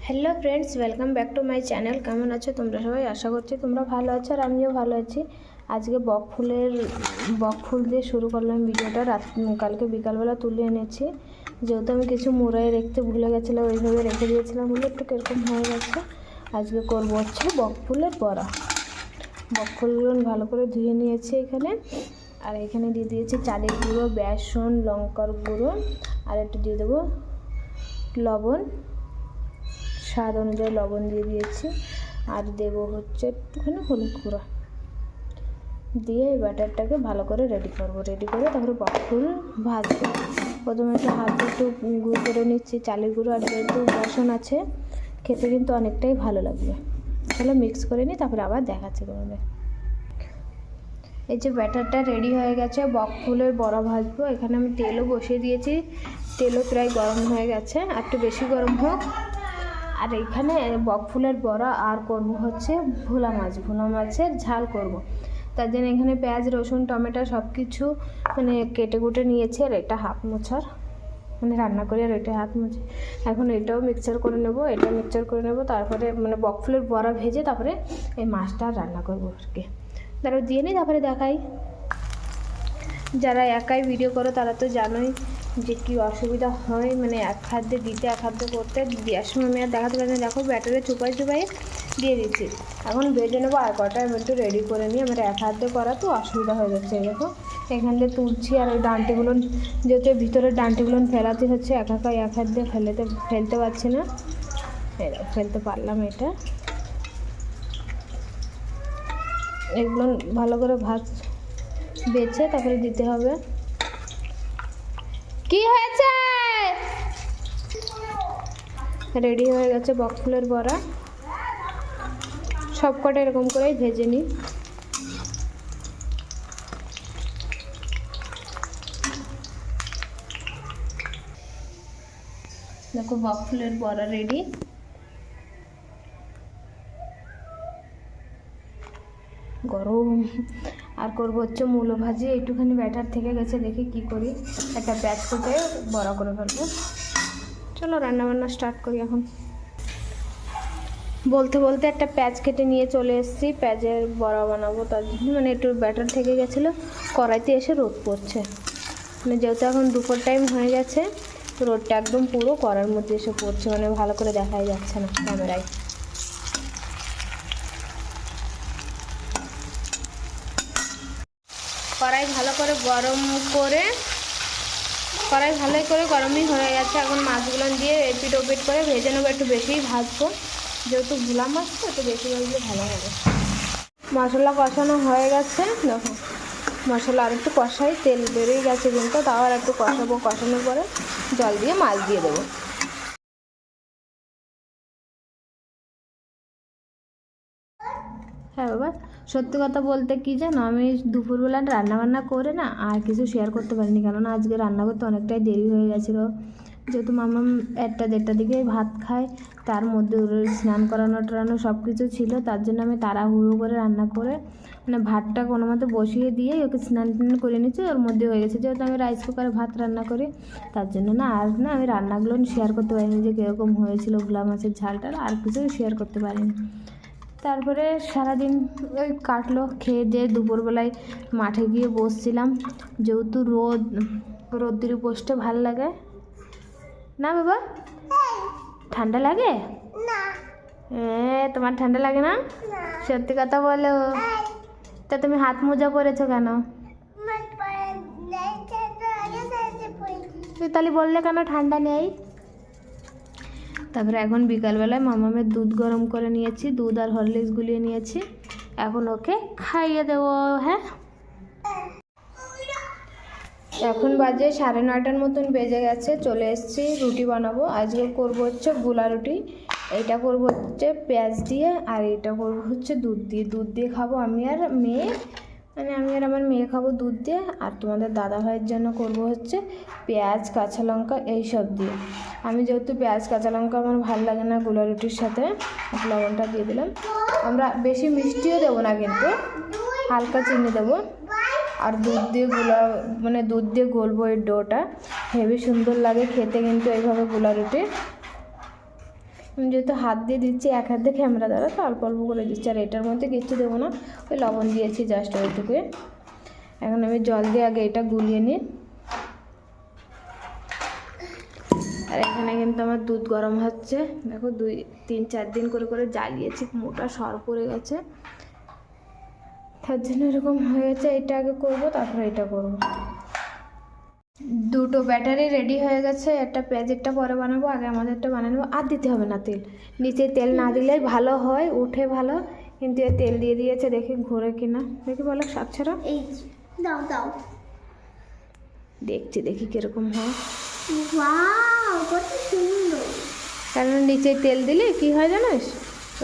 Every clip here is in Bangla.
Hello friends, welcome back to my channel. কেমন আছো তোমরা সবাই? আশা করছি তোমরা ভালো আছো আর আমিও ভালো আছি। আজকে বক ফুল দিয়ে শুরু করলাম ভিডিওটা। কালকে বিকালবেলা তুলে এনেছি, যেহেতু আমি কিছু মুড়াই রাখতে ভুলে গেছিলাম, ওইভাবে রেখে দিয়েছিলাম বলে একটু কীরকম হয়ে গেছে। আজকে করবো হচ্ছে বক ফুলের বড়া। বক ফুলগুলো ভালো করে ধুয়ে নিয়েছি এখানে, আর এখানে দিয়ে দিয়েছি চালের গুঁড়ো, বেসন, লঙ্কার গুঁড়ো, আর একটু দিয়ে দেবো লবণ, স্বাদ অনুযায়ী লবণ দিয়ে দিয়েছি, আর দেবো হচ্ছে একটুখানি হলুদ গুঁড়ো দিয়ে এই ব্যাটারটাকে ভালো করে রেডি করবো। রেডি করে তারপরে বক ফুল ভাজবো। প্রথমে একটু হাতে একটু গুঁড়ো করে নিচ্ছি চালের গুঁড়ো, আর যেহেতু বেসন আছে খেতে কিন্তু অনেকটাই ভালো লাগবে। তাহলে মিক্স করে নিই, তারপরে আবার দেখাচ্ছি তোমাদের। এই যে ব্যাটারটা রেডি হয়ে গেছে, বক ফুলের বড়া ভাজবো। এখানে আমি তেলও বসিয়ে দিয়েছি, তেলও প্রায় গরম হয়ে গেছে, আর একটু বেশি গরম হোক। আর এখানে বক ফুলের বড়া আর করব হচ্ছে ভোলা মাছের ঝাল করব। তার জন্য এখানে পেঁয়াজ, রসুন, টমেটো সব কিছু মানে কেটে কুটে নিয়েছি। আর এটা হাফ মোছার মানে রান্না করি, আর এটা হাফ মোছা। এখন এটাও মিক্সচার করে নেব, এটা মিক্সচার করে নেব, তারপরে মানে বক ফুলের বড়া ভেজে তারপরে এই মাছটা রান্না করবো আর কি। তারপর দিয়ে নিই, তারপরে দেখাই। যারা একাই ভিডিও করো তারা তো জানোই যে কী অসুবিধা হয়, মানে এক হাত দিয়ে দিতে এক হাত দিয়ে করতে। দেওয়ার সময় আমি আর দেখাতে পারি না। দেখো ব্যাটারে চুপাই দিয়ে দিচ্ছি। এখন ভেজে নেবো আর কটা আমি একটু রেডি করে নিই। আমার এক হাত দিয়ে করা তো অসুবিধা হয়ে যাচ্ছে। দেখো এখান দিয়ে তুলছি, আর ওই ডান্টিগুলো যেহেতু ভিতরের ডান্টিগুলো ফেলাতে হচ্ছে, এক হাত দিয়ে ফেলতে পারছি না। ফেলতে পারলাম। এগুলো ভালো করে বেছে তারপরে দিতে হবে। কি হয়েছে? রেডি হয়ে গেছে বক ফুলের বড়া। সব কটা এরকম করেই ভেজে নিই। দেখো বক ফুলের বড়া রেডি। গরম। আর করবো হচ্ছে মূলো ভাজি। একটুখানি ব্যাটার থেকে গেছে, দেখি কি করি। একটা প্যাচ করে বড়া করে ফেলবো। চলো রান্নাবান্না স্টার্ট করি। এখন বলতে বলতে একটা প্যাচ কেটে নিয়ে চলে এসেছি। প্যাচের বড়া বানাবো, তার জন্য মানে একটু ব্যাটার থেকে গেছিলো। কড়াইতে এসে রোদ পড়ছে, মানে যেহেতু এখন দুপুর টাইম হয়ে গেছে, রোদটা একদম পুরো কড়ার মধ্যে এসে পড়ছে, মানে ভালো করে দেখাই যাচ্ছে না ক্যামেরায়। কড়াই ভালোই করে গরমই হয়ে গেছে। এখন মাছগুলো দিয়ে এপিট ওপিট করে ভেজে নেবো। একটু বেশিই ভাজবো, যেহেতু ভোলা মাছ তো একটু বেশি ভাজলে ভালো হবে। মশলা কষানো হয়ে গেছে। দেখো মশলা আর একটু কষাই, তেল বেরিয়ে গেছে কিন্তু, তাও আর একটু কষাবো। কষানোর পরে জল দিয়ে মাছ দিয়ে দেবো। হ্যাঁ বাবা, সত্যি কথা বলতে কি জানো, আমি দুপুরবেলা রান্নাবান্না করে না আর কিছু শেয়ার করতে পারিনি, কেননা আজকে রান্না করতে অনেকটাই দেরি হয়ে গেছিলো। যেহেতু মামা 1টা-1:30 দিকে ভাত খায়, তার মধ্যে ওর স্নান করানো সব কিছু ছিল। তার জন্য আমি তাড়াহুড়ো করে রান্না করে মানে ভাতটা কোনো মতে বসিয়ে দিয়ে ওকে স্নান করে নিচ্ছি, ওর মধ্যে হয়ে গেছে। যেহেতু আমি রাইস কুকারে ভাত রান্না করি, তার জন্য আমি রান্নাগুলো শেয়ার করতে পারিনি, যে কীরকম হয়েছিল ভোলা মাছের ঝালটা, আর কিছু শেয়ার করতে পারিনি। তারপরে সারাদিন ওই কাটলো, খেয়ে দিয়ে দুপুরবেলায় মাঠে গিয়ে বসছিলাম। যেহেতু রোদ্দুরে বসতে ভালো লাগে না বাবা? ঠান্ডা লাগে না? তোমার ঠান্ডা লাগে না? সত্যি কথা বলো। তা তুমি হাত মোজা পরেছো কেন? তাহলে বললে কেন ঠান্ডা নেই? তারপরে এখন বিকালবেলায় মামামের দুধ গরম করে নিয়েছি, দুধ আর হরলিক্স গুলিয়ে নিয়েছি। এখন ওকে খাইয়ে দেবো। হ্যাঁ, এখন বাজে 9:30 মতন বেজে গেছে। চলে এসেছি, রুটি বানাবো। আজকে করবো হচ্ছে গোলা রুটি। এইটা করবো হচ্ছে পেঁয়াজ দিয়ে, আর এইটা করবো হচ্ছে দুধ দিয়ে খাবো আমি আর মেয়ে। মানে আমি আর আমার মেয়ে খাবো দুধ দিয়ে। আর তোমাদের দাদা ভাইয়ের জন্য করবো হচ্ছে পেঁয়াজ, কাঁচা লঙ্কা এইসব দিয়ে। আমি যেহেতু পেঁয়াজ, কাঁচা লঙ্কা আমার ভালো লাগে না গোলা রুটির সাথে, লবণটা দিয়ে দিলাম। আমরা বেশি মিষ্টিও দেবো না, কিন্তু হালকা চিনি দেবো। আর দুধ দিয়ে গলবো এই ডোটা। হেবি সুন্দর লাগে খেতে কিন্তু এইভাবে গোলা রুটি। আমি যেহেতু হাত দিয়ে দিচ্ছি, এক হাত দিয়ে ক্যামেরা দ্বারা, তো অল্প অল্প করে দিচ্ছি। আর এটার মধ্যে কিচ্ছু দেবো না, ওই লবণ দিয়েছি জাস্ট ওইটুকুই। এখন আমি জল দিয়ে আগে এটা গুলিয়ে নিই। আর এখানে কিন্তু আমার দুধ গরম হচ্ছে, দেখো 2-3-4 দিন করে করে জ্বালিয়েছি, মোটা সর পড়ে গেছে, তার জন্য এরকম হয়ে গেছে। এটা আগে করবো, তারপরে এটা করবো। দুটো ব্যাটারি রেডি হয়ে গেছে, একটা পেঁয়াজেরটা পরে বানাবো, আগে আমাদেরটা বানিয়ে নেবো। আর দিতে হবে না তেল, নিচে তেল না দিলেই ভালো হয়, উঠে ভালো। কিন্তু এ তেল দিয়ে দিয়েছে, দেখি ঘুরে কিনা, দেখি বলো শাক ছাড়া। এই দাও দাও, দেখি কিরকম হয়। ওয়াও কত সুন্দর। কারণ নিচে তেল দিলে কি হয় জানিস,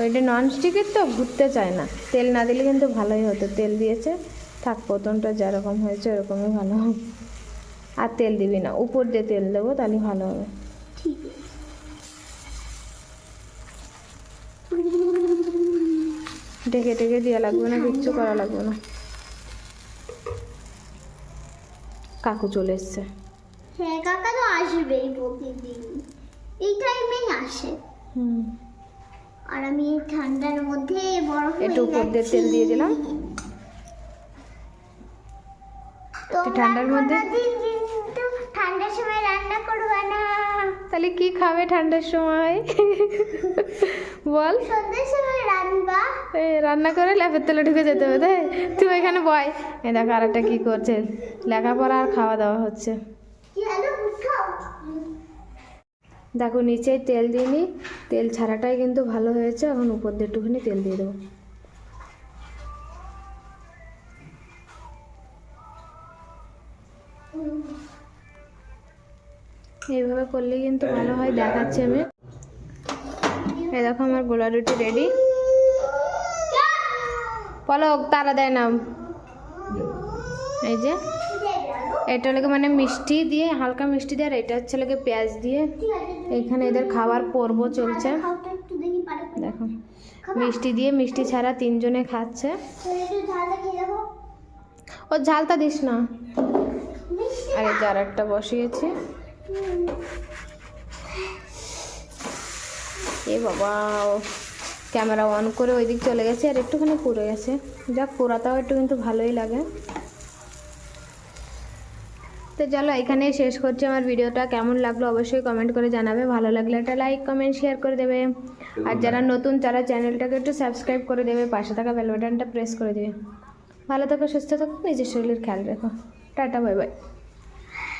ওইটা ননস্টিকের তো ঘুরতে চায় না। তেল না দিলে কিন্তু ভালোই হতো, তেল দিয়েছে, থাক প্রথমটা যেরকম হয়েছে ওরকমই ভালো হবে। আর তেল দিবি না, উপর দিয়ে তেল দেবো, তাহলে ভালো হবে। ঠিক ঢেকে ঢেকে দেওয়া লাগবে না, কিচ্ছু করা লাগবে না। কাকু চলে এসছে। হ্যাঁ কাকা তো আসবেই প্রতিদিন, এই টাইমেই আসে। আর আমি এই ঠান্ডার মধ্যে বরফ একটু উপর দিয়ে তেল দিয়ে দিলাম। ঠান্ডার মধ্যে কিন্তু ঠান্ডার সময় রান্না করবে না। তাহলে কি খাবে ঠান্ডার সময় বল? সন্ধ্যার সময় রান্না, রান্না করে ল্যাপের তলে ঢুকে যেতে হবে। তাই তুই এখানে বয়। দেখো আর একটা কী করছে, লেখাপড়া আর খাওয়া দাওয়া হচ্ছে। দেখো নিচেই তেল দিইনি, তেল ছাড়াটাই কিন্তু ভালো হয়েছে। এখন উপর দিয়ে একটুখানি তেল দিয়ে দেবো। এইভাবে করলে কিন্তু ভালো হয়, দেখাচ্ছি আমি। এই দেখো আমার গোলা রুটি রেডি। পলক তারা দেয় না, এই যে এটা লাগে মানে মিষ্টি দিয়ে, হালকা মিষ্টি দিয়ে, আর এটা হচ্ছে লাগে পেঁয়াজ দিয়ে। এখানে এদের খাবার পর্ব চলছে, দেখো মিষ্টি দিয়ে মিষ্টি ছাড়া 3 জনে খাচ্ছে। ও ঝালটা দিস না। আর এই যার একটা বসিয়েছি। এ বাবা, ক্যামেরা অন করে ওই দিক চলে গেছে, আর একটুখানি পুড়ে গেছে। যাক, পোড়াটাও একটু কিন্তু ভালোই লাগে। তো চলো এখানেই শেষ করছি আমার ভিডিওটা। কেমন লাগলো অবশ্যই কমেন্ট করে জানাবে, ভালো লাগলে একটা লাইক কমেন্ট শেয়ার করে দেবে। আর যারা নতুন তারা চ্যানেলটাকে একটু সাবস্ক্রাইব করে দেবে, পাশে থাকা বেল বাটনটা প্রেস করে দেবে। ভালো থাকো, সুস্থ থাকো, নিজের শরীরের খেয়াল রাখো। Tata, bye bye.